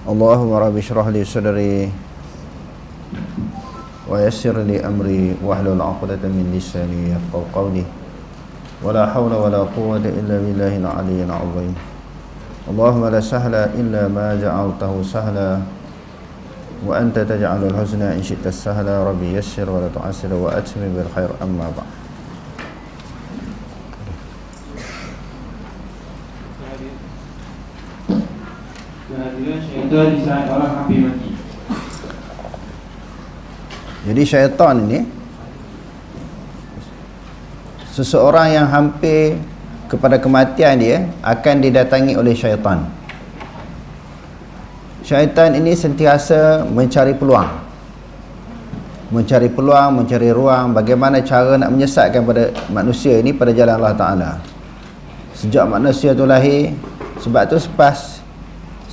Allahumma rabbi shrah li sadri wa yassir li amri wahlul 'uqdatam min lisani yafqahu qawli wala hawla wala quwwata illa billahil 'aliyyil 'azim. Allahumma la sahla illa ma ja'altahu sahla wa anta taj'alul huzna in syi'ta sahla. Rabbi yassir wa la tu'assir wa atmim bil khair. Amma ba'd. Kehadiran syaitan di saat orang hampir mati. Jadi syaitan ini seseorang yang hampir kepada kematian dia akan didatangi oleh syaitan. Syaitan ini sentiasa mencari peluang, mencari ruang bagaimana cara nak menyesatkan pada manusia ini pada jalan Allah Ta'ala. Sejak manusia tu lahir, sebab tu selepas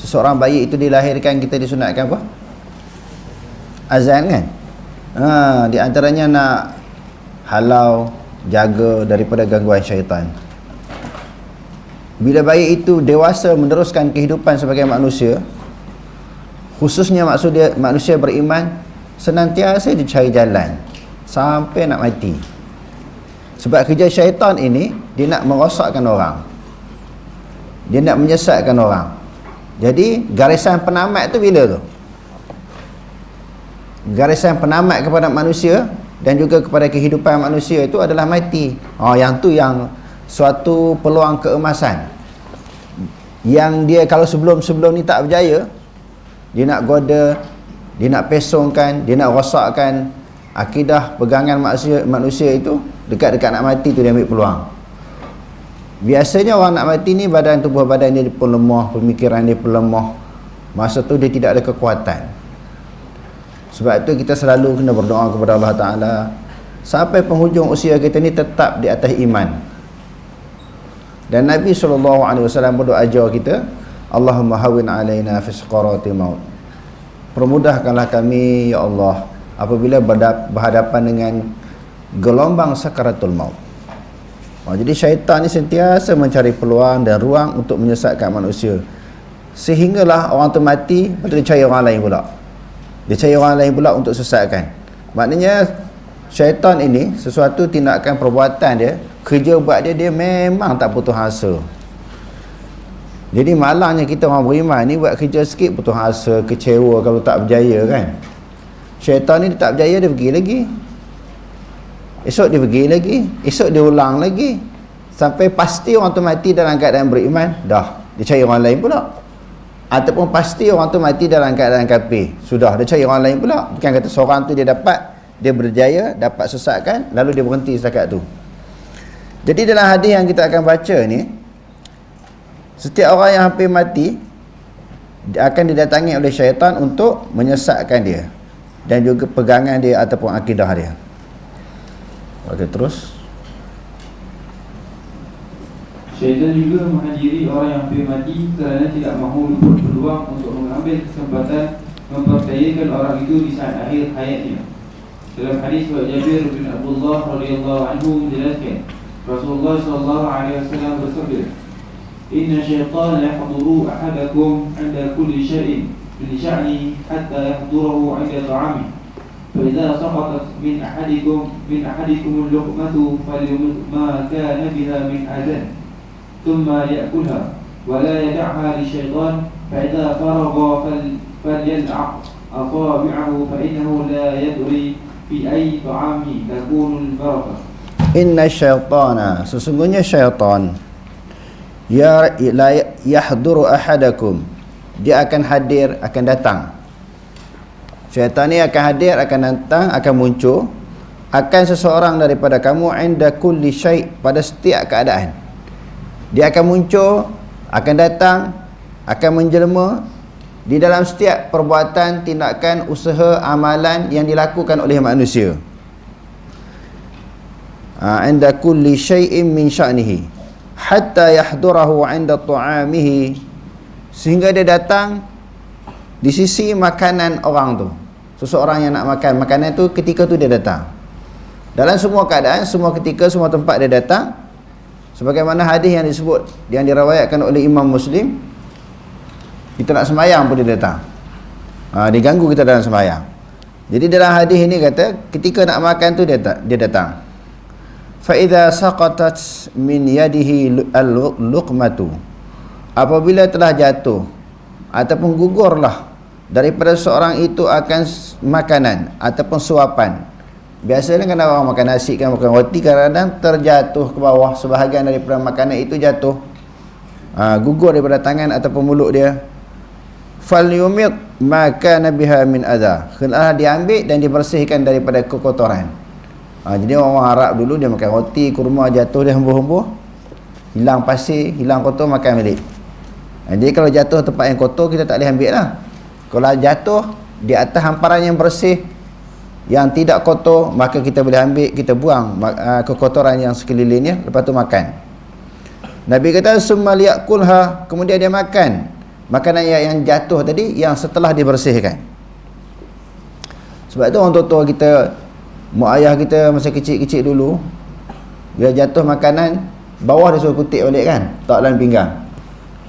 seseorang bayi itu dilahirkan, kita disunatkan apa? Azan kan? Di antaranya nak halau, jaga daripada gangguan syaitan. Bila bayi itu dewasa meneruskan kehidupan sebagai manusia, khususnya manusia beriman, senantiasa dicari jalan sampai nak mati. Sebab kerja syaitan ini, dia nak merosakkan orang, dia nak menyesatkan orang. Jadi garisan penamat tu bila tu? Garisan penamat kepada manusia dan juga kepada kehidupan manusia itu adalah mati. Yang tu yang suatu peluang keemasan, yang dia kalau sebelum ni tak berjaya, dia nak goda, dia nak pesongkan, dia nak rosakkan akidah pegangan manusia itu. Dekat-dekat nak mati tu dia ambil peluang. Biasanya orang nak mati ni tubuh badan dia pun lemah, pemikiran dia pun lemah. Masa tu dia tidak ada kekuatan. Sebab tu kita selalu kena berdoa kepada Allah Ta'ala sampai penghujung usia kita ni tetap di atas iman. Dan Nabi SAW berdoa ajar kita, Allahumma hawin alaina fi saqarati maut. Permudahkanlah kami ya Allah apabila berhadapan dengan gelombang sakaratul maut. Jadi syaitan ni sentiasa mencari peluang dan ruang untuk menyesatkan manusia, sehinggalah orang tu mati, lepas tu dia cari orang lain pula. Dia cari orang lain pula untuk sesatkan. Maknanya syaitan ini, sesuatu tindakan perbuatan dia, kerja buat dia memang tak putus asa. Jadi malangnya kita orang beriman ni buat kerja sikit putus asa, kecewa kalau tak berjaya kan. Syaitan ni dia tak berjaya, dia pergi lagi. Esok dia pergi lagi, esok dia ulang lagi, sampai pasti orang tu mati dalam keadaan beriman, dah dia cari orang lain pula. Ataupun pasti orang tu mati dalam keadaan kafir, sudah dia cari orang lain pula. Bukan kata seorang tu dia berjaya, dapat sesatkan, lalu dia berhenti setakat tu. Jadi dalam hadis yang kita akan baca ni, setiap orang yang hampir mati dia akan didatangi oleh syaitan untuk menyesatkan dia dan juga pegangan dia ataupun akidah dia. Okey, terus. Syaitan juga menghadiri orang yang hampir mati kerana tidak mahu luput peluang untuk mengambil kesempatan mempercayakan orang itu di saat akhir hayatnya. Dalam hadis Jabir bin Abdullah radhiyallahu anhu menjelaskan, Rasulullah sallallahu alaihi wasallam bersabda, "Inna syaitana yahduru ahadakum 'inda kulli syai'in min sya'ni hatta yahdurahu 'inda ta'ami. فإذا سقطت من أحدكم اللقمة فليمت ما كان بها من أذى ثم يأكلها ولا يدعها للشيطان فإذا فرغ فليلعق أصابعه فإنه لا يدري في أي طعام تكون البركة." Inna syaitana, sesungguhnya syaitan, yahduru ahadakum, dia akan hadir, akan datang. Syaitan ni akan hadir, akan datang, akan muncul akan seseorang daripada kamu inda kulli syai', pada setiap keadaan. Dia akan muncul, akan datang, akan menjelma di dalam setiap perbuatan, tindakan, usaha, amalan yang dilakukan oleh manusia. Inda kulli syai'in min sya'nihi hatta yahdurahu inda ta'amihi, sehingga dia datang di sisi makanan orang tu. Seseorang yang nak makan makanan tu, ketika tu dia datang. Dalam semua keadaan, semua ketika, semua tempat dia datang. Sebagaimana hadis yang disebut, yang diriwayatkan oleh Imam Muslim, Kita nak sembahyang pun dia datang. Dia ganggu kita dalam sembahyang. Jadi dalam hadis ini kata, ketika nak makan tu dia datang. Fa idza saqatat min yadihi al-luqmatu, apabila telah jatuh ataupun gugurlah daripada seorang itu akan makanan ataupun suapan. Biasanya kan orang makan nasi kan, makan roti, kadang-kadang terjatuh ke bawah sebahagian daripada makanan itu jatuh, gugur daripada tangan ataupun mulut dia. Falyumit maka nabiha min adha, hendaklah diambil dan dibersihkan daripada kekotoran. Jadi orang Arab dulu dia makan roti, kurma jatuh dia hembur-hembur, hilang pasir, hilang kotor, makan balik. Jadi kalau jatuh tempat yang kotor kita tak boleh ambil lah. Kalau jatuh di atas hamparan yang bersih, yang tidak kotor, maka kita boleh ambil, kita buang kekotoran yang sekelilingnya, lepas tu makan. Nabi kata summa liyakulha, kemudian dia makan makanan yang jatuh tadi, yang setelah dibersihkan. Sebab tu orang tua kita, mak ayah kita masa kecil-kecil dulu, bila jatuh makanan, bawah dia suruh kutip balik kan, tak dalam pinggang.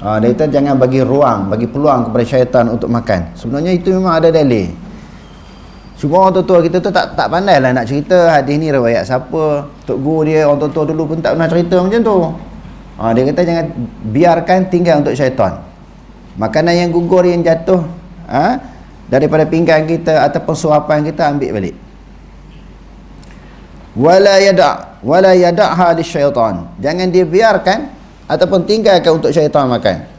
Dia kata jangan bagi ruang, bagi peluang kepada syaitan untuk makan. Sebenarnya itu memang ada dalil. Cuma orang tua kita tu tak pandai lah nak cerita hadis ni riwayat siapa, tok guru dia, orang tua dulu pun tak pernah cerita macam tu. Dia kata jangan biarkan tinggal untuk syaitan. Makanan yang gugur, yang jatuh daripada pinggang kita ataupun suapan kita, ambil balik. Wala yada'ha lisyaitan, jangan dibiarkan ataupun tinggalkan untuk syaitan makan.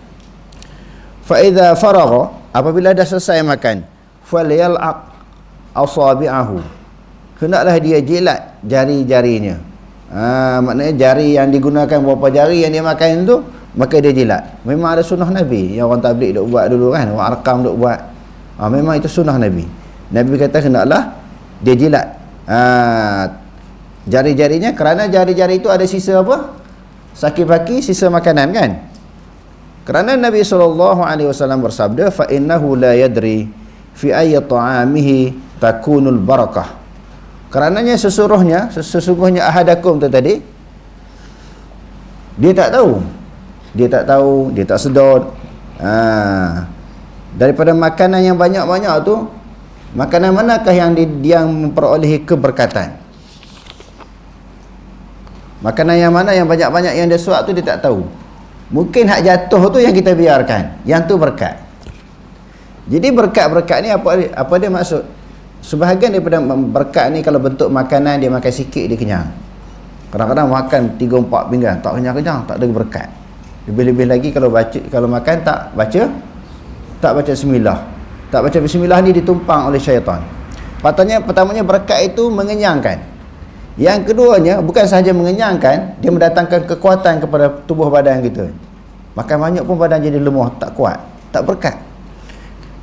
Fa idza faragha, apabila dah selesai makan, falyal'aq asabi'ahu, hendaklah dia jilat jari-jarinya. Maknanya jari yang digunakan, berapa jari yang dia makan tu, maka dia jilat. Memang ada sunnah Nabi yang orang tabligh duk buat dulu kan, orang Arkam duk buat. Memang itu sunnah Nabi. Nabi kata hendaklah dia jilat jari-jarinya, kerana jari-jari itu ada sisa apa? Saki-baki, sisa makanan kan. Kerana Nabi SAW bersabda, fa innahu la yadri fi ayyi ta'amihi takunul barakah. Kerananya sesungguhnya ahadakum tu tadi, dia tak tahu, dia tak sedar daripada makanan yang banyak-banyak tu, makanan manakah yang yang memperolehi keberkatan. Makanan yang mana yang banyak-banyak yang dia suap tu dia tak tahu. Mungkin hak jatuh tu yang kita biarkan, yang tu berkat. Jadi berkat-berkat ni apa dia maksud? Sebahagian daripada berkat ni, kalau bentuk makanan dia makan sikit dia kenyang. Kadang-kadang makan 3-4 pinggan tak kenyang-kenyang, tak ada berkat. Lebih-lebih lagi kalau makan tak baca bismillah. Tak baca bismillah ni ditumpang oleh syaitan. Pertamanya berkat itu mengenyangkan. Yang keduanya bukan sahaja mengenyangkan, dia mendatangkan kekuatan kepada tubuh badan kita. Makan banyak pun badan jadi lemah, tak kuat, tak berkat.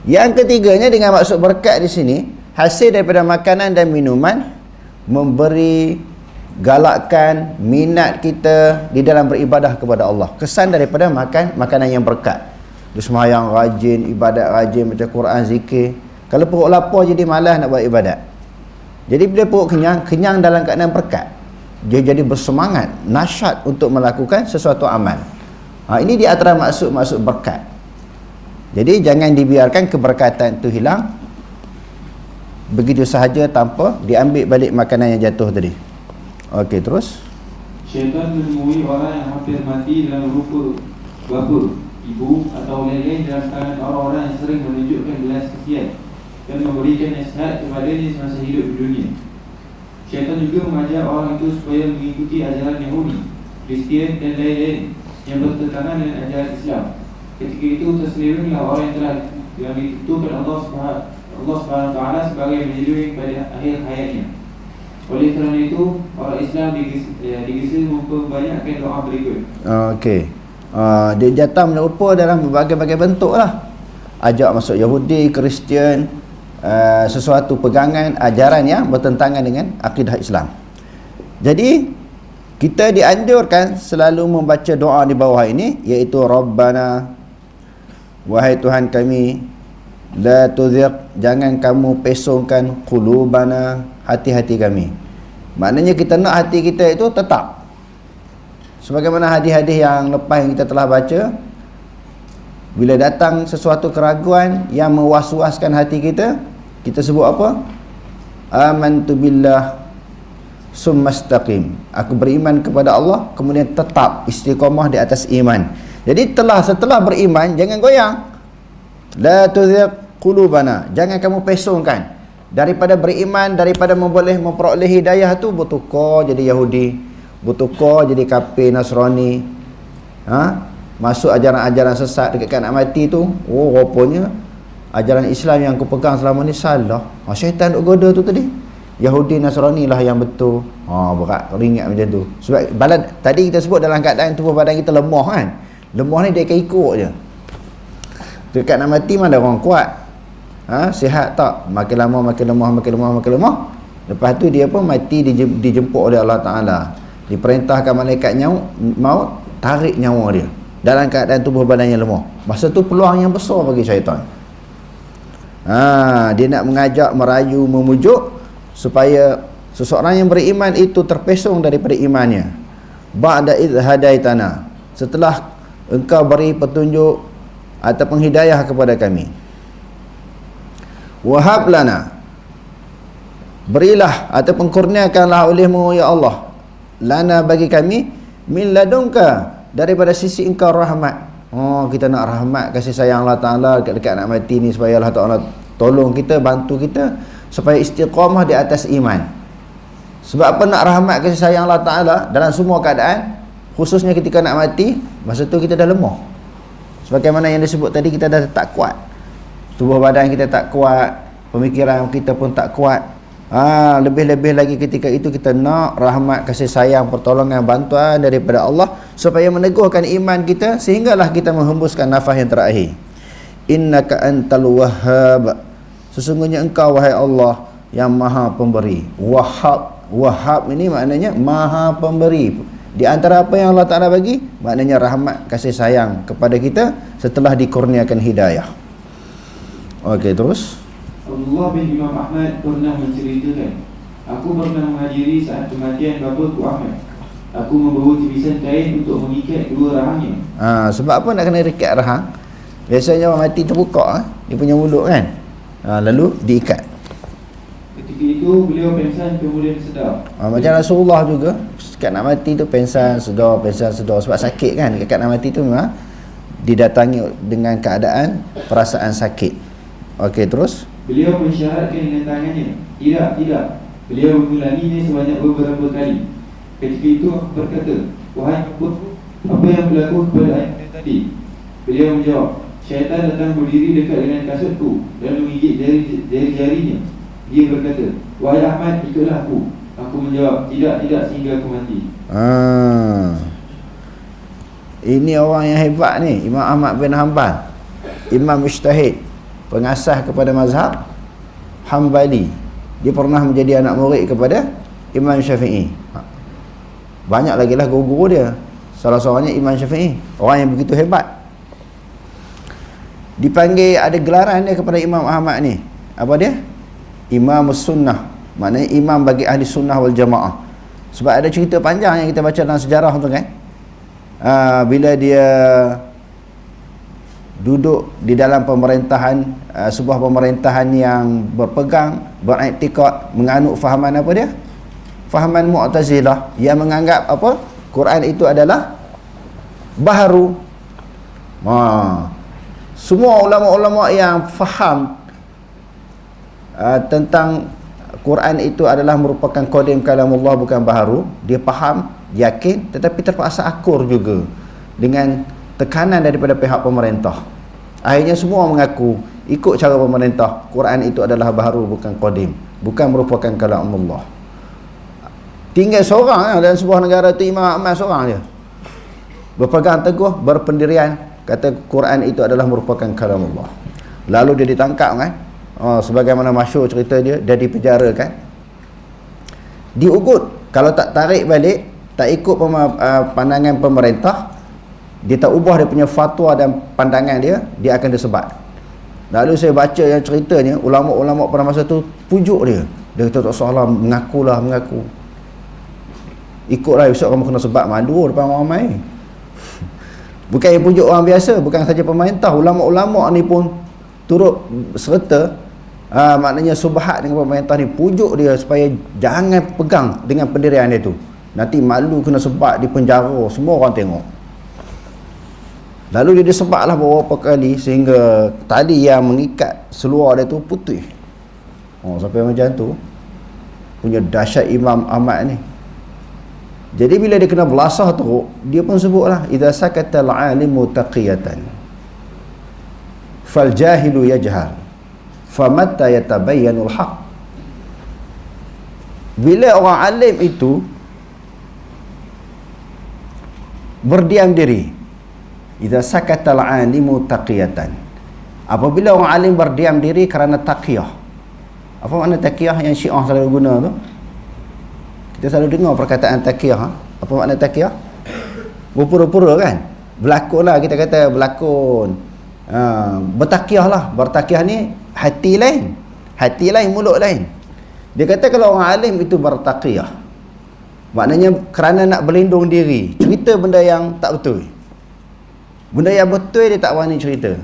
Yang ketiganya dengan maksud berkat di sini, hasil daripada makanan dan minuman memberi galakkan minat kita di dalam beribadah kepada Allah. Kesan daripada makanan yang berkat. Dia sembahyang rajin, ibadat rajin, baca Quran, zikir. Kalau perut lapar jadi malas nak buat ibadat. Jadi bila perut kenyang dalam keadaan berkat, dia jadi bersemangat, nasyat untuk melakukan sesuatu amal. Ini di antara maksud berkat. Jadi jangan dibiarkan keberkatan itu hilang begitu sahaja tanpa diambil balik makanan yang jatuh tadi. Okey, terus. Syaitan menemui orang yang hampir mati dalam rupa bapa, ibu atau lain-lain dalam tangan orang-orang yang sering menunjukkan belas kasihan dan memberikan nasihat kepadanya semasa hidup di dunia. Syaitan juga mengajar orang itu supaya mengikuti ajaran Yahudi, Kristian dan lain-lain yang bertentangan dengan ajaran Islam. Ketika itu terseliringlah orang yang ditentukan Allah Subhanahu Taala sebagai menyeluruh pada akhir hayatnya. Oleh kerana itu, orang Islam digesa memperbanyakkan doa berikut. Okey. Dia jatah menyerupa dalam berbagai-bagai bentuk lah. Ajak masuk Yahudi, Kristian, sesuatu pegangan ajaran yang bertentangan dengan akidah Islam. Jadi kita dianjurkan selalu membaca doa di bawah ini, iaitu Rabbana, wahai Tuhan kami, la tuzigh, jangan kamu pesongkan qulubana, hati-hati kami. Maknanya kita nak hati kita itu tetap sebagaimana hadis-hadis yang lepas yang kita telah baca, Bila datang sesuatu keraguan yang mewas-waskan hati kita, kita sebut apa? Amantu billah summastaqim. Aku beriman kepada Allah, kemudian tetap istiqamah di atas iman. Jadi setelah beriman, jangan goyang. La tuzigh qulubana. Jangan kamu pesongkan. Daripada beriman, daripada memperoleh hidayah tu bertukar jadi Yahudi, bertukar jadi kafir Nasrani. Masuk ajaran-ajaran sesat dekat nak mati tu. Oh, rupanya ajaran Islam yang aku pegang selama ni salah. Syaitan duk goda tu tadi. Yahudi Nasrani lah yang betul. Berat ringat macam tu. Sebab tadi kita sebut dalam keadaan tubuh badan kita lemah kan. Lemah ni dia akan ikut je. Dekat nak mati mana orang kuat. Sihat tak? Makin lama makin lemah. Lepas tu dia pun mati dijemput oleh Allah Ta'ala. Diperintahkan malaikat maut tarik nyawa dia dalam keadaan tubuh badan yang lemah. Masa tu peluang yang besar bagi syaitan. Dia nak mengajak, merayu, memujuk supaya seseorang yang beriman itu terpesong daripada imannya. Ba'da idh hadaitana, setelah engkau beri petunjuk atau hidayah kepada kami. Wahab lana, berilah ataupun kurniakanlah olehmu ya Allah, lana bagi kami, min ladunka, daripada sisi engkau rahmat. Kita nak rahmat, kasih sayang Allah Ta'ala dekat nak mati ni, supaya Allah Ta'ala tolong kita, bantu kita supaya istiqamah di atas iman. Sebab apa nak rahmat, kasih sayang Allah Ta'ala dalam semua keadaan, khususnya ketika nak mati. Masa tu kita dah lemah, sebagaimana yang disebut tadi, kita dah tak kuat, tubuh badan kita tak kuat, pemikiran kita pun tak kuat. Lebih-lebih lagi ketika itu kita nak rahmat, kasih sayang, pertolongan, bantuan daripada Allah supaya meneguhkan iman kita, sehinggalah kita menghembuskan nafas yang terakhir. Innaka antal wahhab, sesungguhnya engkau wahai Allah yang maha pemberi. Wahhab ini maknanya maha pemberi. Di antara apa yang Allah Ta'ala bagi, maknanya rahmat, kasih sayang kepada kita setelah dikurniakan hidayah. Okey, terus. Abdullah bin Imam Ahmad pernah menceritakan, aku pernah menghadiri saat kematian bapaku Ahmad. Aku membawa tirisan kain untuk mengikat dua rahangnya. Sebab apa nak kena ikat rahang? Biasanya orang mati terbuka dia punya mulut kan. Lalu diikat. Ketika itu beliau pengsan kemudian sedar. Macam Rasulullah juga, kat nak mati tu pengsan sedar sebab sakit kan. Kat nak mati tu memang didatangi dengan keadaan perasaan sakit. Okey, terus. Beliau mensyaratkan dengan tangannya, tidak. Beliau mengulanginya sebanyak beberapa kali. Ketika itu aku berkata, wahai ibu, apa yang berlaku kepada anda tadi? Beliau menjawab, syaitan datang berdiri dekat dengan kasutku dan menggigit jari-jarinya. Dia berkata, wahai Ahmad, ikutlah aku. Aku menjawab, tidak sehingga aku mati. Ini orang yang hebat ni, Imam Ahmad bin Hanbal, Imam Mujtahid, pengasas kepada mazhab Hambali. Dia pernah menjadi anak murid kepada Imam Syafi'i. Banyak lagi lah guru-guru dia. Salah seorangnya Imam Syafi'i, orang yang begitu hebat. Dipanggil, ada gelaran dia kepada Imam Ahmad ni. Apa dia? Imam Sunnah, maknanya imam bagi ahli sunnah wal jamaah. Sebab ada cerita panjang yang kita baca dalam sejarah tu kan. Bila dia duduk di dalam pemerintahan, sebuah pemerintahan yang beriktikad menganut fahaman apa dia? Fahaman Mu'tazilah, yang menganggap apa? Quran itu adalah baharu. Semua ulama-ulama yang faham tentang Quran itu adalah merupakan qadim kalamullah, bukan baharu, dia faham, yakin, tetapi terpaksa akur juga dengan tekanan daripada pihak pemerintah. Akhirnya semua mengaku ikut cara pemerintah, Quran itu adalah baharu, bukan qadim, bukan merupakan kalamullah. Tinggal seorang dalam sebuah negara tu, Imam Ahmad seorang je berpegang teguh, berpendirian, kata Quran itu adalah merupakan kalamullah. Lalu dia ditangkap kan. Sebagaimana masyhur cerita dia dipenjara kan, diugut. Kalau tak tarik balik, tak ikut pandangan pemerintah, dia tak ubah dia punya fatwa dan pandangan dia akan disebat. Lalu saya baca yang ceritanya, ulama-ulama pada masa tu pujuk dia kata tak salah, mengaku ikutlah, besok kamu kena sebat madu depan orang ramai. Bukan yang pujuk orang biasa, bukan saja pemerintah, ulama-ulama ni pun turut serta. Maknanya subhat dengan pemerintah ni, pujuk dia supaya jangan pegang dengan pendirian dia tu. Nanti malu kena sebat di penjara, semua orang tengok. Lalu dia disebatlah beberapa kali sehingga tali yang mengikat seluar dia tu putih. Sampai macam tu punya dahsyat Imam Ahmad ni. Jadi bila dia kena belasah tu, dia pun sebutlah, idza sakatal alimu taqiyatan fal jahilu yajhal famatta yatabayyanul haq. Bila orang alim itu berdiam diri, idza sakatal alimu taqiyatan, apabila orang alim berdiam diri kerana taqiyah. Apa makna taqiyah yang Syiah selalu guna tu? Kita selalu dengar perkataan taqiyah. Apa makna taqiyah? Berpura-pura kan? Berlakon lah, kita kata berlakon. Bertaqiyah lah. Bertaqiyah ni hati lain, mulut lain. Dia kata kalau orang alim itu bertaqiyah, maknanya kerana nak berlindung diri, cerita benda yang tak betul. Benda yang betul dia tak berani cerita.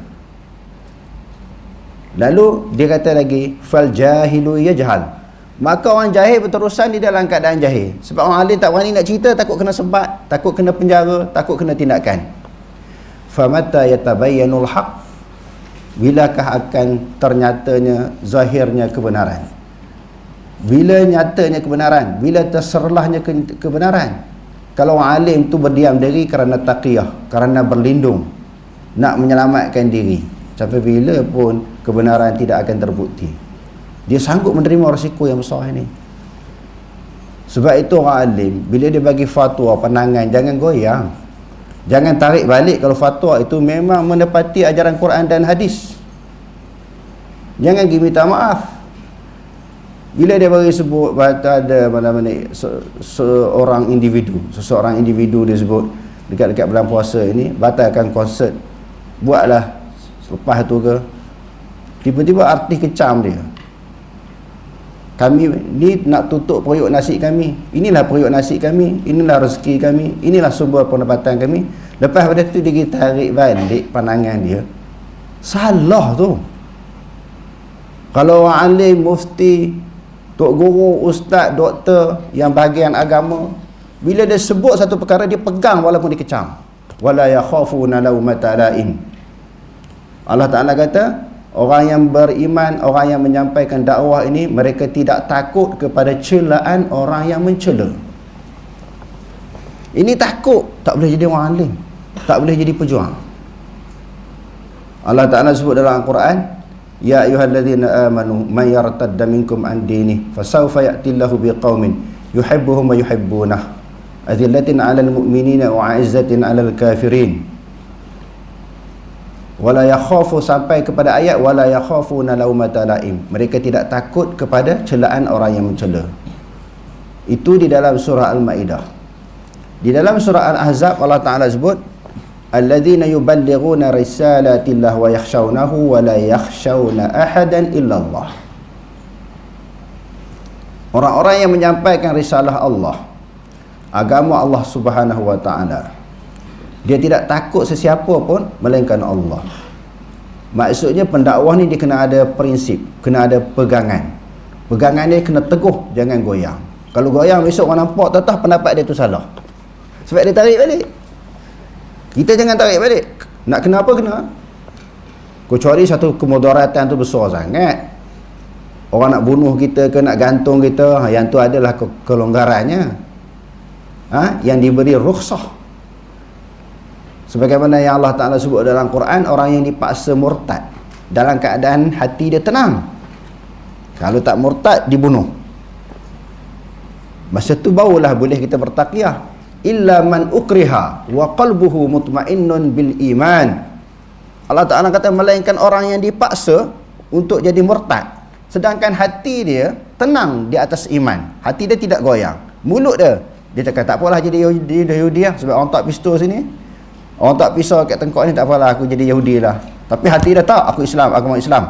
Lalu dia kata lagi, fal jahilu yajhal, maka orang jahil berterusan di dalam keadaan jahil. Sebab orang alim tak berani nak cerita, takut kena sebat, takut kena penjara, takut kena tindakan. Famata yatabayyanul haq, bilakah akan ternyatanya zahirnya kebenaran? Bila nyatanya kebenaran, bila terserlahnya kebenaran. Kalau orang alim tu berdiam diri kerana taqiyah, kerana berlindung, nak menyelamatkan diri, sampai bila pun kebenaran tidak akan terbukti. Dia sanggup menerima risiko yang besar ini. Sebab itu orang alim, bila dia bagi fatwa, pandangan, jangan goyang, jangan tarik balik kalau fatwa itu memang menepati ajaran Quran dan hadis. Jangan pergi minta maaf. Bila dia bagi sebut ada mana-mana seseorang individu dia sebut dekat-dekat bulan puasa ini batalkan konsert, buatlah selepas tu ke, tiba-tiba artis kecam dia, kami ni nak tutup periuk nasi kami, inilah periuk nasi kami, inilah rezeki kami, inilah sumber pendapatan kami. Lepas pada tu dia tarik balik pandangan dia. Salah tu. Kalau orang alim, mufti, tok guru, ustaz, doktor yang bahagian agama, bila dia sebut satu perkara dia pegang walaupun dikecam. Wala yakhafuna laumata laim. Allah Ta'ala kata, orang yang beriman, orang yang menyampaikan dakwah ini, mereka tidak takut kepada celaan orang yang mencela. Ini takut, tak boleh jadi orang alim, tak boleh jadi pejuang. Allah Ta'ala sebut dalam Al-Quran, ya ayyuhalladzina amanu may yartadda minkum an dinihi fasawfa ya'tillahu biqaumin yuhibbuhum wa yuhibbunah adillatin 'alal mu'minina wa 'izzatin 'alal kafirin wala yakhafu, sampai kepada ayat wala yakhafuna laumata laim, mereka tidak takut kepada celaan orang yang mencela. Itu di dalam surah Al-Maidah. Di dalam surah Al-Ahzab Allah Ta'ala sebut, alladzina yuballighuna risalatillah wa yakhshawnahu wa la yakhshawna ahadan illallah. Orang-orang yang menyampaikan risalah Allah, agama Allah Subhanahu wa Ta'ala, dia tidak takut sesiapa pun melainkan Allah. Maksudnya pendakwah ni dia kena ada prinsip, kena ada pegangan. Pegangan dia kena teguh, jangan goyang. Kalau goyang besok orang nampak tetap pendapat dia tu salah, sebab dia tarik balik. Kita jangan tarik balik. Nak kena apa kena. Kecuali satu kemudaratan tu besar sangat, orang nak bunuh kita ke nak gantung kita, yang tu adalah kelonggarannya, yang diberi rukhsah. Sebagaimana yang Allah Ta'ala sebut dalam Quran, orang yang dipaksa murtad dalam keadaan hati dia tenang, kalau tak murtad dibunuh. Masa tu barulah boleh kita bertaqiyah. Illa man ukriha wa qalbuhu mutmainnun bil iman. Allah Ta'ala kata melainkan orang yang dipaksa untuk jadi murtad, sedangkan hati dia tenang di atas iman, hati dia tidak goyang. Mulut dia cakap tak apalah jadi Yahudi lah, sebab orang tak pistol sini, orang tak pisau kat tengkok ni, tak apalah aku jadi Yahudi lah. Tapi hati dia tak, aku Islam, agama Islam,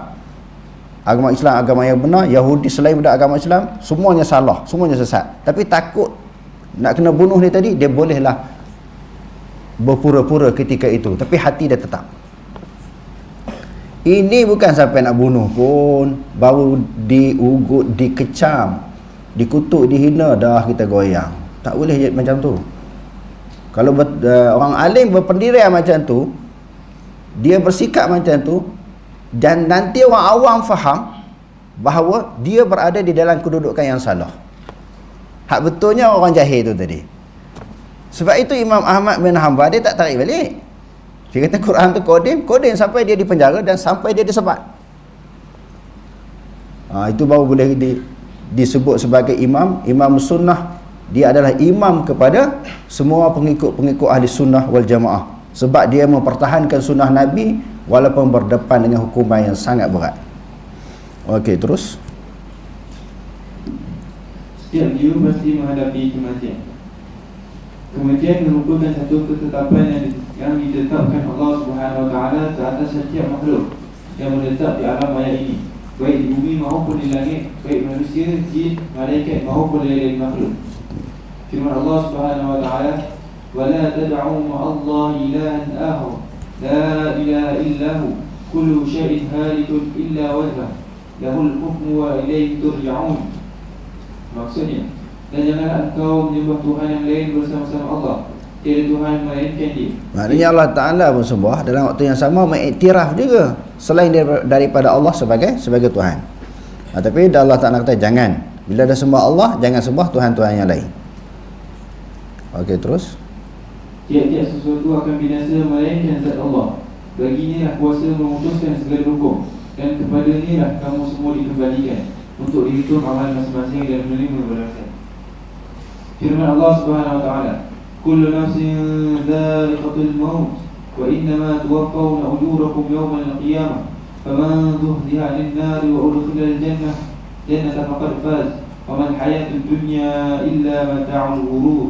agama yang benar. Yahudi selain daripada agama Islam semuanya salah, semuanya sesat. Tapi takut nak kena bunuh dia tadi, dia bolehlah berpura-pura ketika itu, tapi hati dia tetap. Ini bukan sampai nak bunuh pun, baru diugut, dikecam, dikutuk, dihina, dah kita goyang. Tak boleh jadi macam tu. Kalau orang alim berpendirian macam tu, dia bersikap macam tu, dan nanti orang awam faham bahawa dia berada di dalam kedudukan yang salah. Hak betulnya orang jahil tu tadi. Sebab itu Imam Ahmad bin Hanbal dia tak tarik balik. Dia kata Quran tu kodim sampai dia dipenjara dan sampai dia disebat. Itu baru boleh disebut sebagai imam sunnah. Dia adalah imam kepada semua pengikut-pengikut ahli sunnah wal jamaah. Sebab dia mempertahankan sunnah Nabi walaupun berdepan dengan hukuman yang sangat berat. Okey, terus. Setiap jiwa pasti menghadapi kematian. Kematian merupakan satu ketetapan yang ditetapkan Allah Subhanahu Wa Taala ke atas setiap makhluk yang menetap di alam maya ini, baik di bumi maupun di langit, baik manusia, jin, malaikat maupun lain-lain makhluk. Firman Allah Subhanahu Wa Taala, "Wala tad'u ma'allahi ilahan akhar, la ilaha illahu, kullu syai'in halikun illa wajhah, lahul hukmu wa ilaihi turja'un." Maksudnya, dan janganlah engkau menyembah Tuhan yang lain bersama-sama Allah. Tiada Tuhan melainkan Dia. Maknanya Allah Ta'ala pun sembah dalam waktu yang sama mengiktiraf juga selain daripada Allah sebagai Tuhan. Tapi Allah Ta'ala kata jangan. Bila dah sembah Allah, jangan sembah Tuhan-Tuhan yang lain. Okey, terus. Tiap-tiap sesuatu akan binasa melainkan zat Allah. Baginya lah kuasa memutuskan segala hukum, dan kepadanya lah kamu semua dikembalikan untuk dihitung amal masing-masing dan menerima balasan. Firman Allah Subhanahu Wa Taala, "Kullu nafsin dha'iqatul maut, wa innama tuwaffawna ujurakum yawmal qiyamah, faman zuhziha 'anil nari wa udkhila al-jannah faqad faz, wa mal hayatud dunya illa mata'ul ghurur."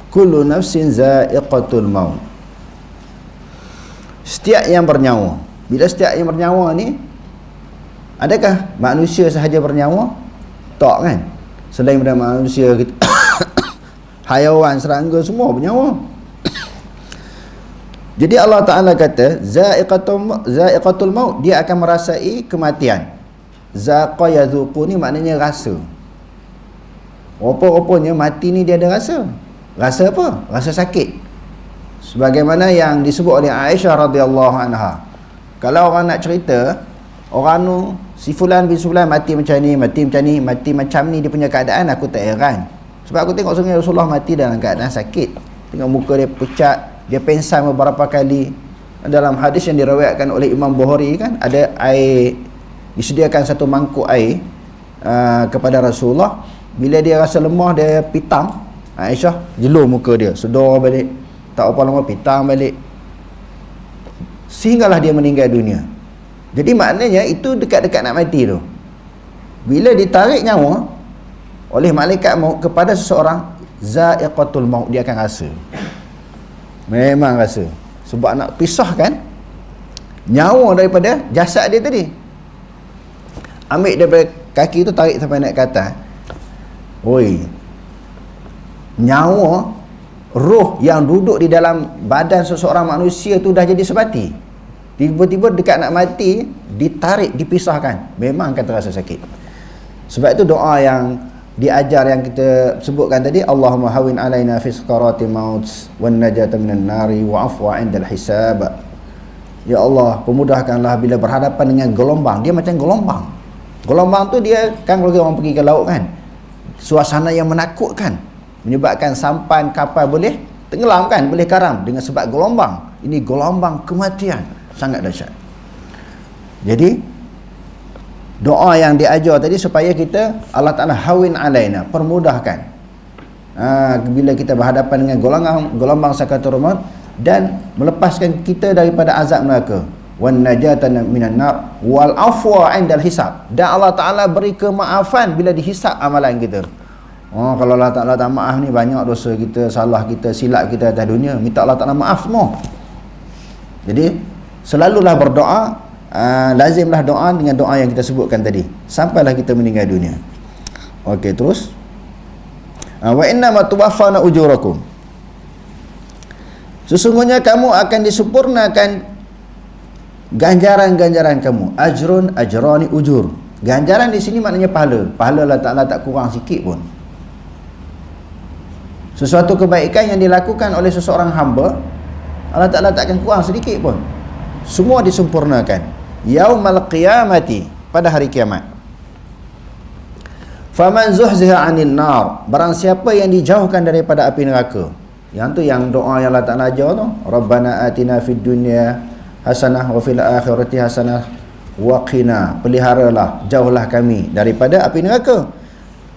Kullu nafsin dha'iqatul maut. Setiap yang bernyawa. Bila setiap yang bernyawa ni, adakah manusia sahaja bernyawa? Tak kan? Selain daripada manusia, haiwan, serangga semua bernyawa. Jadi Allah Ta'ala kata za'iqatul maut, dia akan merasai kematian. Zaqa yazuqu ni maknanya rasa. Rupa-rupanya mati ni dia ada rasa. Rasa apa? Rasa sakit. Sebagaimana yang disebut oleh Aisyah radhiyallahu anha. Kalau orang nak cerita, orang tu si fulan bin fulan mati macam ni, mati macam ni, dia punya keadaan, aku tak heran. Sebab aku tengok sebenarnya Rasulullah mati dalam keadaan sakit. Tengok muka dia pucat, dia pengsan beberapa kali. Dalam hadis yang diriwayatkan oleh Imam Bukhari kan, ada air, disediakan satu mangkuk air kepada Rasulullah. Bila dia rasa lemah, dia pitam. Aisyah jelur muka dia, sedar balik. Tak apa lama pitam balik. Sehinggalah dia meninggal dunia. Jadi maknanya itu dekat-dekat nak mati tu. Bila ditarik nyawa oleh malaikat maut kepada seseorang, za'iqatul maut, dia akan rasa. Memang rasa. Sebab nak pisahkan nyawa daripada jasad dia tadi. Ambil daripada kaki tu, tarik sampai naik ke atas. Oi, nyawa, roh yang duduk di dalam badan seseorang manusia tu dah jadi sebati. Tiba-tiba dekat nak mati, ditarik, dipisahkan, memang akan terasa sakit. Sebab itu doa yang diajar yang kita sebutkan tadi, Allahumma hawin alaina fi sakarati maut wan najata minan nari wa afwa 'indal hisab. Ya Allah, pemudahkanlah bila berhadapan dengan gelombang. Dia macam gelombang. Gelombang tu dia kan, kalau orang pergi ke laut kan, suasana yang menakutkan, menyebabkan sampan kapal boleh tenggelam kan, boleh karam dengan sebab gelombang. Ini gelombang kematian, sangat dahsyat. Jadi doa yang diajar tadi supaya kita, Allah Ta'ala hawin alaina, permudahkan bila kita berhadapan dengan gelombang sakaratul maut, dan melepaskan kita daripada azab neraka, wan najatan minan nar wal afwa 'indal hisab, dan Allah Ta'ala beri kemaafan bila dihisab amalan kita. Kalau Allah Ta'ala tak maaf ni, banyak dosa kita, salah kita, silap kita atas dunia, minta Allah Ta'ala maaf semua. Jadi selalulah berdoa, lazimlah doa dengan doa yang kita sebutkan tadi sampailah kita meninggal dunia. Okey, terus wa inna ma tuwaffana ujurakum. Sesungguhnya kamu akan disempurnakan ganjaran-ganjaran kamu. Ajrun, ajrani, ujur. Ganjaran di sini maknanya pahala. Pahala Allah Ta'ala tak kurang sikit pun. Sesuatu kebaikan yang dilakukan oleh seseorang hamba, Allah Ta'ala tak akan kurang sedikit pun. Semua disempurnakan. Yaumal qiyamati, pada hari kiamat. Faman zuhziha 'anil nar, barang siapa yang dijauhkan daripada api neraka. Yang tu yang doa yang Allah Ta'ala ajar tu. Rabbana atina fid dunya hasanah wa fil akhirati hasanah wa qina, peliharalah, jauhlah kami daripada api neraka.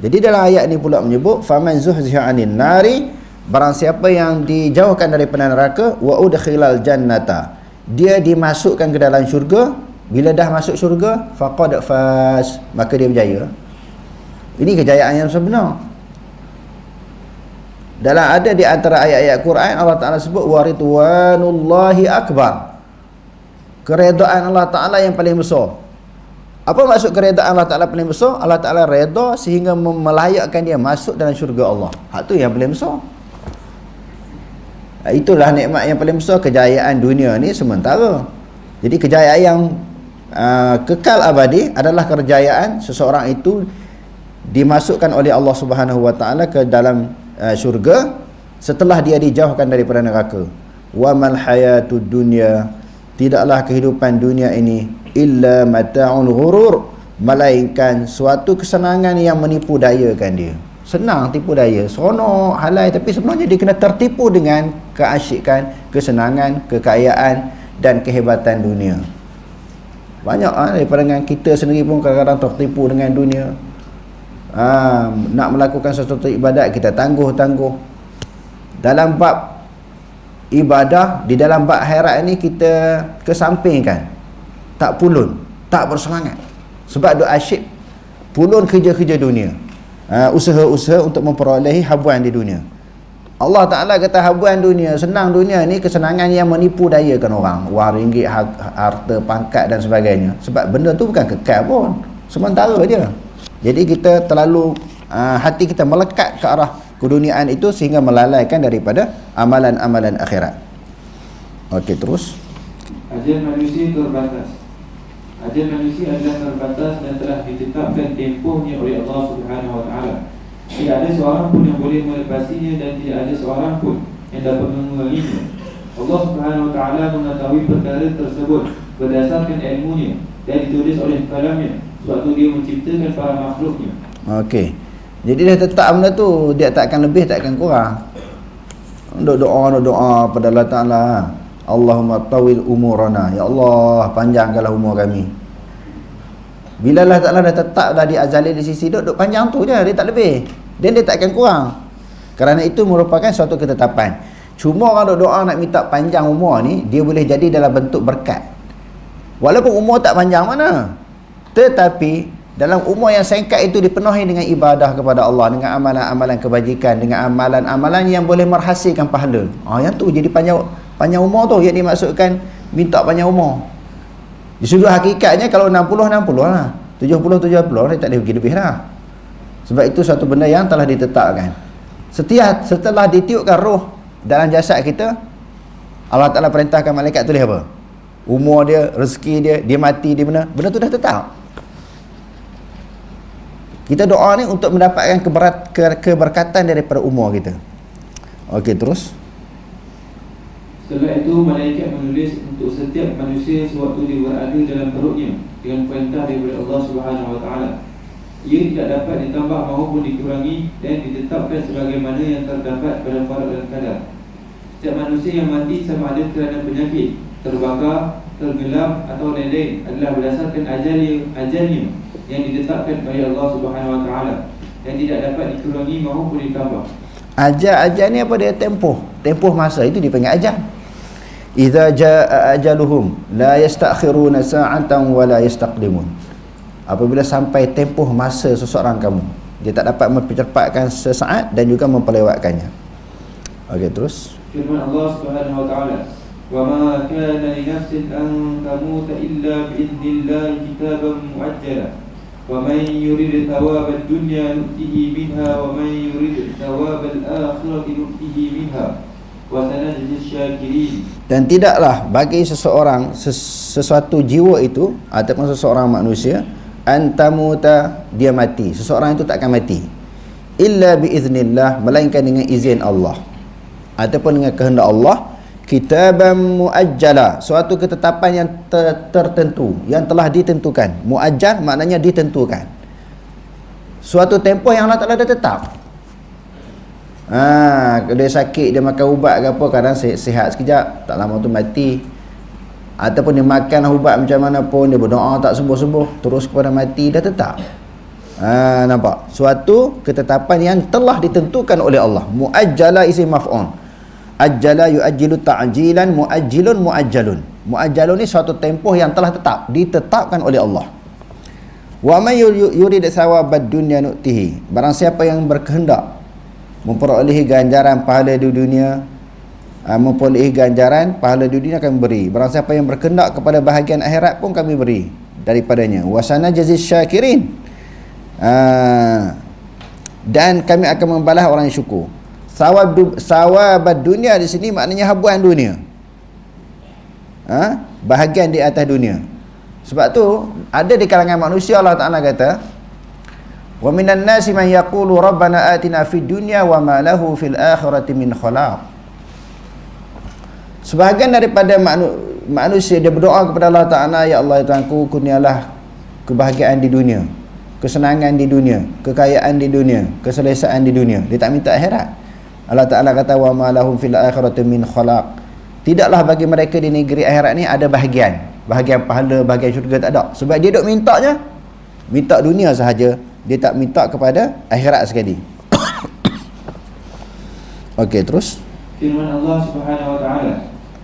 Jadi dalam ayat ni pula menyebut faman zuhziha 'anil nari, barang siapa yang dijauhkan daripada neraka, wa udkhilal jannata, dia dimasukkan ke dalam syurga. Bila dah masuk syurga, faqad faz, maka dia berjaya. Ini kejayaan yang sebenar. Dalam ada di antara ayat-ayat Quran, Allah Ta'ala sebut waridwanullahi akbar, keredaan Allah Ta'ala yang paling besar. Apa maksud keredaan Allah Ta'ala paling besar? Allah Ta'ala reda sehingga melayakkan dia masuk dalam syurga Allah. Hak tu yang paling besar. Itulah nikmat yang paling besar. Kejayaan dunia ni sementara. Jadi kejayaan yang kekal abadi adalah kejayaan seseorang itu dimasukkan oleh Allah Subhanahu Wa Ta'ala ke dalam syurga setelah dia dijauhkan daripada neraka. Wa mal hayatud dunya, tidaklah kehidupan dunia ini illa mata'ul ghurur, melainkan suatu kesenangan yang menipu dayakan dia. Senang tipu daya, seronok, halal, tapi sebenarnya dia kena tertipu dengan keasyikan, kesenangan, kekayaan dan kehebatan dunia. Banyak daripada dengan kita sendiri pun kadang-kadang tertipu dengan dunia. Nak melakukan sesuatu ibadat, kita tangguh-tangguh. Dalam bab ibadah, di dalam bab akhirat ini kita kesampingkan, tak pulun, tak bersemangat, sebab duk asyik pulun kerja-kerja dunia, usaha-usaha untuk memperolehi habuan di dunia. Allah Ta'ala kata habuan dunia, senang dunia ni kesenangan yang menipu dayakan orang. Wang ringgit, harta, pangkat dan sebagainya. Sebab benda tu bukan kekal pun, sementara je. Jadi kita terlalu hati kita melekat ke arah keduniaan itu sehingga melalaikan daripada amalan-amalan akhirat. Okey, terus. Ajal manusia terbatas. Ajal manusia adalah terbatas dan telah ditetapkan tempohnya oleh Allah Subhanahu Wa Ta'ala. Tidak ada seorang pun yang boleh melepasinya dan tidak ada seorang pun yang dapat menguranginya. Allah Subhanahu Wa Ta'ala mengetahui perkara tersebut berdasarkan ilmunya dan ditulis oleh kalamnya sewaktu dia menciptakan para makhluknya. Okey. Jadi dah tetap benda tu, dia tak akan lebih, tak akan kurang. Doa pada Allah Ta'ala. Allahumma tawil umurana, ya Allah panjangkanlah umur kami. Bila Allah Ta'ala dah tetap dah diazali di sisi duk panjang tu je, dia tak lebih, dan dia tak akan kurang. Kerana itu merupakan suatu ketetapan. Cuma orang doa nak minta panjang umur ni, dia boleh jadi dalam bentuk berkat. Walaupun umur tak panjang mana, tetapi dalam umur yang singkat itu dipenuhi dengan ibadah kepada Allah, dengan amalan-amalan kebajikan, dengan amalan-amalan yang boleh merhasilkan pahala. Yang tu jadi panjang umur tu yang dimaksudkan minta panjang umur. Di sudut hakikatnya kalau 60 lah, 70 dia tak boleh pergi lebih lah. Sebab itu satu benda yang telah ditetapkan. Setelah ditiupkan roh dalam jasad kita, Allah Ta'ala perintahkan malaikat tulis apa? Umur dia, rezeki dia mati di mana? Benda tu dah tetap. Kita doa ni untuk mendapatkan keberkatan daripada umur kita. Okey, terus. Setelah itu malaikat menulis untuk setiap manusia sewaktu dia berada dalam perutnya dengan perintah daripada Allah Subhanahu Wa Ta'ala. Ia tidak dapat ditambah maupun dikurangi dan ditetapkan sebagaimana yang terdapat pada farad dan qadar. Setiap manusia yang mati sama ada kerana penyakit, terbakar, tenggelam atau lain-lain adalah berdasarkan ajalnya yang ditetapkan oleh Allah Subhanahu Wa Ta'ala dan tidak dapat dikurangi maupun ditambah. Ajal ni apa dia? Tempoh masa itu dipanggil ajal. Idza jaa ajaluhum la yastakhiruna sa'atan wa la yastaqdimun. Apabila sampai tempoh masa seseorang kamu, dia tak dapat mempercepatkan sesaat dan juga memperlewatkannya. Okey, terus. Firman Allah Subhanahu Wa Ta'ala, "Wa ma kana li nafsin an tamuta illa bi idznillah kitaban muajjala. Wa man yurid thawabad dunya nu'tihi minha wa man yurid thawabal akhirati nu'tihi minha. وسنجزي الشاكرين. Dan tidaklah bagi seseorang sesuatu jiwa itu ataupun seseorang manusia antamuta dia mati. Seseorang itu tak akan mati illa biiznillah, melainkan dengan izin Allah ataupun dengan kehendak Allah. Kitaban muajjala, suatu ketetapan yang tertentu, yang telah ditentukan. Muajjal maknanya ditentukan, suatu tempoh yang Allah Ta'ala dah tetap. Kalau dia sakit, dia makan ubat ke apa, kadang sihat sekejap, tak lama tu mati. Ataupun dia makan ubat macam mana pun, dia berdoa tak sembuh-sembuh, terus kepada mati, dah tetap. Nampak? Suatu ketetapan yang telah ditentukan oleh Allah. Muajjala isim maf'ul. Ajjala yu'ajjilu ta'jilan, muajjilun muajjalun. Muajjalun ni suatu tempoh yang telah ditetapkan oleh Allah. Wa may yurid thawabad dunya nu'tihi, barang siapa yang berkehendak memperolehi ganjaran pahala di dunia, memperolehi ganjaran pahala di dunia kami beri. Barang siapa yang berkehendak kepada bahagian akhirat pun kami beri daripadanya. Wa sanajzis syakirin, dan kami akan membalas orang yang syukur. Sawabad dunia di sini maknanya habuan dunia, bahagian di atas dunia. Sebab tu ada di kalangan manusia Allah Ta'ala kata, wa minan nasi man yaqulu rabbana atina fid dunya wa ma lahu fil akhirati min khalaq. Sebahagian daripada manusia dia berdoa kepada Allah Ta'ala, ya Allah Tuhanku, kurnialah kebahagiaan di dunia, kesenangan di dunia, kekayaan di dunia, keselesaan di dunia. Dia tak minta akhirat. Allah Ta'ala kata wa ma lahum fil akhirati min khalaq. Tidaklah bagi mereka di negeri akhirat ni ada bahagian pahala, bahagian syurga, tak ada. Sebab dia duk minta dunia sahaja, dia tak minta kepada akhirat sekali. Okey, terus Firman Allah Subhanahu wa taala,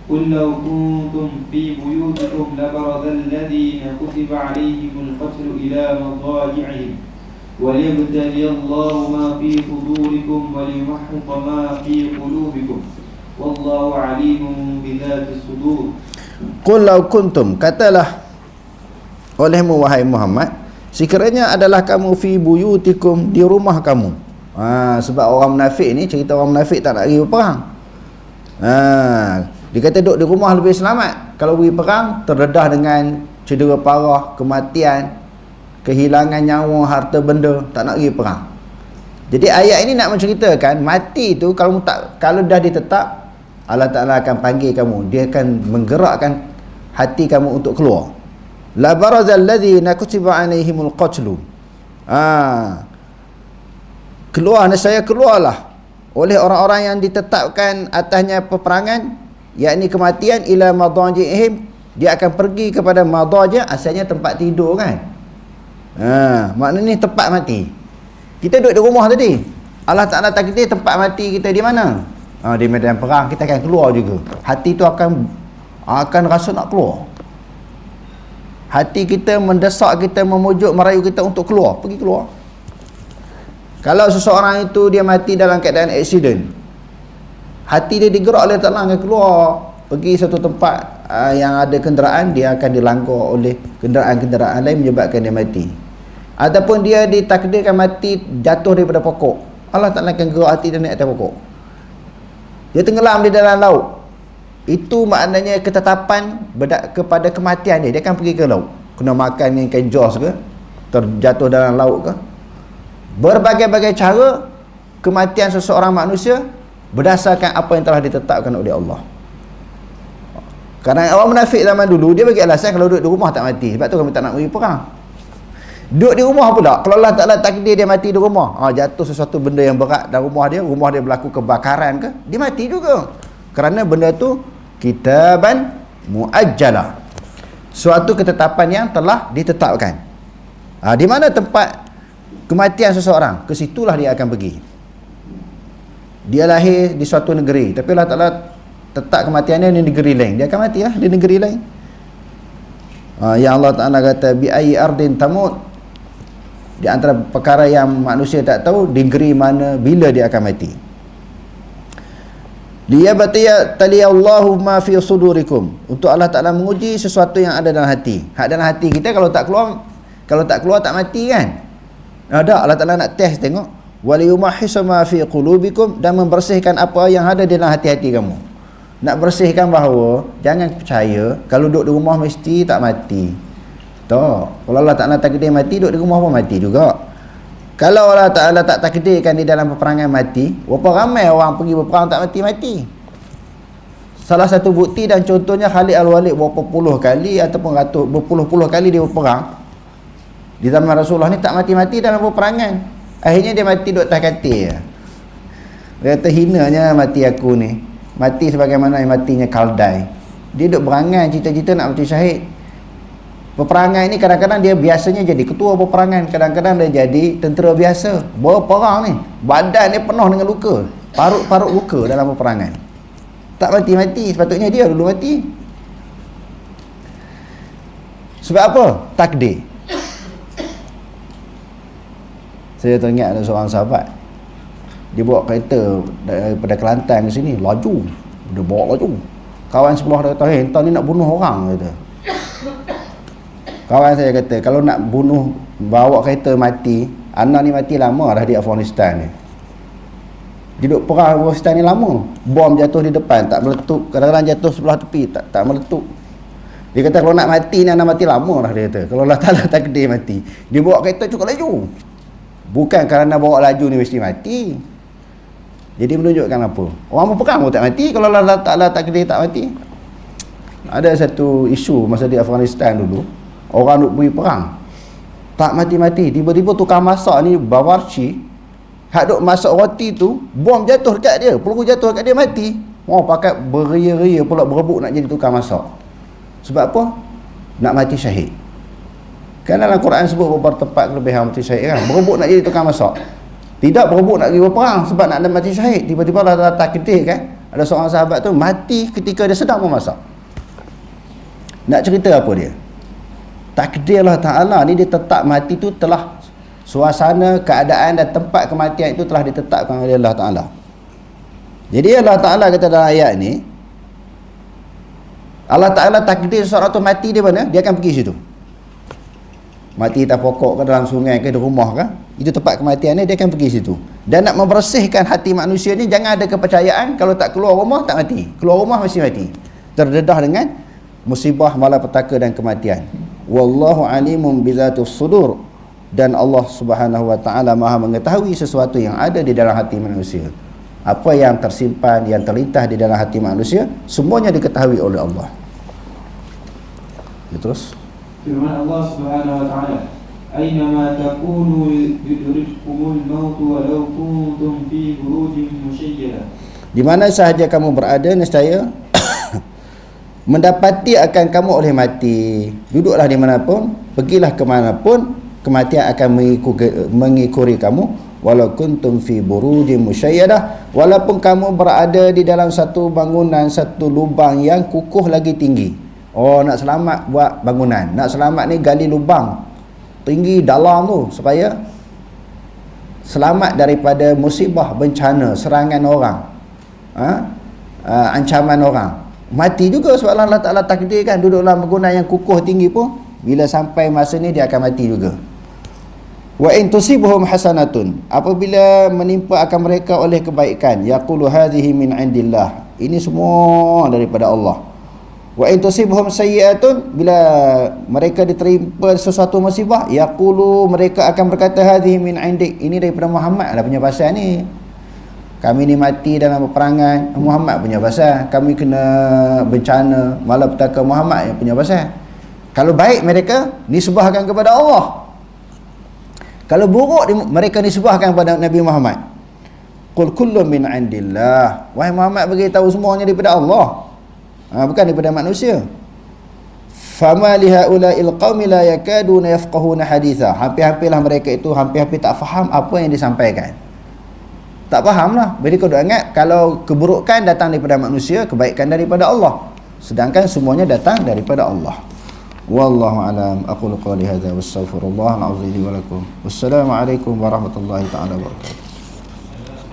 "Qul law kuntum fi buyutikum labaradha alladhina kutiba 'alaihimul qatlu ila madaji'ihim wa liyabtaliyallahu ma fi sudurikum wa liyumahhiqa ma fi qulubikum wallahu 'alimun bidhatis sudur." Qul law kuntum, katalah olehmu wahai Muhammad, sekiranya adalah kamu fi buyutikum, di rumah kamu. Sebab orang munafik ni, cerita orang munafik tak nak pergi berperang. Dia kata duduk di rumah lebih selamat. Kalau pergi perang, terdedah dengan cedera parah, kematian, kehilangan nyawa, harta benda, tak nak pergi perang. Jadi ayat ini nak menceritakan mati tu kalau dah ditetap, Allah Ta'ala akan panggil kamu. Dia akan menggerakkan hati kamu untuk keluar. La barazal ladzina kutiba alaihimul qatlu. Keluarlah oleh orang-orang yang ditetapkan atasnya peperangan, yakni kematian, ila madaji'ihim, dia akan pergi kepada madaji', asalnya tempat tidur kan. Maknanya tempat mati. Kita duduk di rumah tadi, Allah Ta'ala takdir tempat mati kita di mana? Di medan perang, kita akan keluar juga. Hati tu akan rasa nak keluar. Hati kita mendesak kita, memujuk, merayu kita untuk keluar, pergi keluar. Kalau seseorang itu dia mati dalam keadaan aksiden, hati dia digerak oleh Allah akan keluar, pergi satu tempat yang ada kenderaan, dia akan dilanggar oleh kenderaan-kenderaan lain menyebabkan dia mati. Ataupun dia ditakdirkan mati jatuh daripada pokok, Allah Ta'ala akan gerak hati dia naik atas pokok. Dia tenggelam di dalam laut, itu maknanya ketetapan kepada kematian dia. Dia akan pergi ke laut, kena makan yang ikan jos ke, terjatuh dalam laut ke. Berbagai-bagai cara kematian seseorang manusia berdasarkan apa yang telah ditetapkan oleh Allah. Kerana orang munafik zaman dulu, dia bagi alasan kalau duduk di rumah tak mati, sebab tu kami tak nak pergi perang. Duduk di rumah pula, kalau Allah Ta'ala takdir dia mati di rumah, jatuh sesuatu benda yang berat dalam rumah dia berlaku kebakaran ke, dia mati juga. Kerana benda tu kitaban muajjala, suatu ketetapan yang telah ditetapkan. Di mana tempat kematian seseorang, ke situlah dia akan pergi. Dia lahir di suatu negeri, tapi Allah Ta'ala tetap kematiannya di negeri lain, dia akan mati di negeri lain. Yang Allah Ta'ala kata bi ayyi ardin tamut, di antara perkara yang manusia tak tahu, di negeri mana, bila dia akan mati. Liyabtaliyallahu ma fi sudurikum, untuk Allah Ta'ala menguji sesuatu yang ada dalam hati. Dalam hati kita kalau tak keluar tak mati kan. Allah Ta'ala nak test tengok. Waliyumahhisa ma fi qulubikum, dan membersihkan apa yang ada dalam hati-hati kamu. nak bersihkan bahawa jangan percaya kalau duduk di rumah mesti tak mati. Tak. Kalau Allah Ta'ala takdir mati, duduk di rumah pun mati juga. Kalau Allah Ta'ala tak takdirkan di dalam peperangan mati, berapa ramai orang pergi berperang tak mati-mati. Salah satu bukti dan contohnya Khalid Al-Walid berapa puluh kali ataupun berpuluh-puluh kali dia berperang. Di zaman Rasulullah ni tak mati-mati dalam peperangan. Akhirnya dia mati duduk atas katil. Dia kata hinanya mati aku ni. Mati sebagaimana matinya Kaldai. Dia duduk berangan cita-cita nak mati syahid. Peperangan ini kadang-kadang dia biasanya jadi ketua peperangan, kadang-kadang dia jadi tentera biasa. Berperang ni, badan dia penuh dengan luka, parut-parut luka dalam peperangan. Tak mati-mati, sepatutnya dia dulu mati. Sebab apa? Takdir. Saya teringat ada seorang sahabat, dia bawa kereta daripada Kelantan ke sini, laju. Dia bawa laju. Kawan sebelah dia kata, entah ni nak bunuh orang, kata. Kawan saya kata, kalau nak bunuh, bawa kereta mati, anak ni mati lama dah di Afghanistan ni. Dia duduk perang Afghanistan ni lama. Bom jatuh di depan, tak meletup. Kadang-kadang jatuh sebelah tepi, tak meletup. Dia kata, kalau nak mati ni, anak mati lama dah, dia kata. Kalau Allah Ta'ala takdir mati. Dia bawa kereta cukup laju. Bukan kerana bawa laju ni mesti mati. Jadi menunjukkan apa? Orang berperang pun tak mati kalau Allah Ta'ala takdir tak mati. Ada satu isu masa di Afghanistan dulu, orang duk pergi perang tak mati-mati, tiba-tiba tukang masak ni Bawarchi, hak duk masak roti tu, bom jatuh dekat dia, peluru jatuh dekat dia, mati. Orang pakat beria-ria pula berebut nak jadi tukang masak. Sebab apa? Nak mati syahid. Kan dalam Quran sebut beberapa tempat kelebihan mati syahid kan, berebut nak jadi tukang masak, tidak berebut nak pergi berperang sebab nak ada mati syahid. Tiba-tiba Allah takdir kan, ada seorang sahabat tu mati ketika dia sedang memasak. Nak cerita apa dia? Takdir Allah Ta'ala ni, dia tetap mati tu telah, suasana, keadaan dan tempat kematian itu telah ditetapkan oleh Allah Ta'ala. Jadi Allah Ta'ala kata dalam ayat ni, Allah Ta'ala takdir seorang tu mati di mana, dia akan pergi situ. Mati atas pokok ke, dalam sungai ke, di rumah ke, itu tempat kematian ni, dia akan pergi situ. Dan nak membersihkan hati manusia ni, jangan ada kepercayaan kalau tak keluar rumah tak mati, keluar rumah mesti mati, terdedah dengan musibah, malapetaka dan kematian. Wallahu alimun bizatus sudur, dan Allah Subhanahu wa taala Maha mengetahui sesuatu yang ada di dalam hati manusia. Apa yang tersimpan, yang terlintas di dalam hati manusia, semuanya diketahui oleh Allah. Ya, terus firman Allah Subhanahu wa taala, "Aynama takunu yudrikkumul maut walau kuntum fi burujin musyayyadah." Di mana sahaja kamu berada, nescaya mendapati akan kamu oleh mati. Duduklah di manapun, pergilah ke manapun, kematian akan mengikuri kamu. Walau kuntum fi burujin musyayyadah, walaupun kamu berada di dalam satu bangunan, satu lubang yang kukuh lagi tinggi. Oh, nak selamat buat bangunan, nak selamat ni gali lubang tinggi dalam tu supaya selamat daripada musibah, bencana, serangan orang, ancaman orang. Mati juga sebab Allah Ta'ala takdirkan duduk dalam bangunan yang kukuh tinggi pun, bila sampai masa ni dia akan mati juga. Wa in tusibuhum hasanatun, apabila menimpa akan mereka oleh kebaikan, yaqulu hadhihi min indillah, ini semua daripada Allah. Wa in tusibuhum sayyi'atun, bila mereka diterima sesuatu musibah, yaqulu, mereka akan berkata hadhihi min indik, ini daripada Muhammad lah punya pasal ni. Kami ni mati dalam peperangan, Muhammad punya pasal. Kami kena bencana, malapetaka, Muhammad yang punya pasal. Kalau baik mereka nisbahkan kepada Allah, kalau buruk mereka nisbahkan kepada Nabi Muhammad. Qul kullun min indillah, wahai Muhammad beritahu semuanya daripada Allah, bukan daripada manusia. Fama lihaula'il qaumi la yakaduna yafqahuna haditha, hampir-hampirlah mereka itu hampir-hampir tak faham apa yang disampaikan. Tak faham lah. Jadi kau ingat, kalau keburukan datang daripada manusia, kebaikan daripada Allah, sedangkan semuanya datang daripada Allah. Wallahu alam. Aqulu qawli hadza wastaghfirullah al-azim li wa lakum. Wassalamu alaikum warahmatullahi taala wabarakatuh.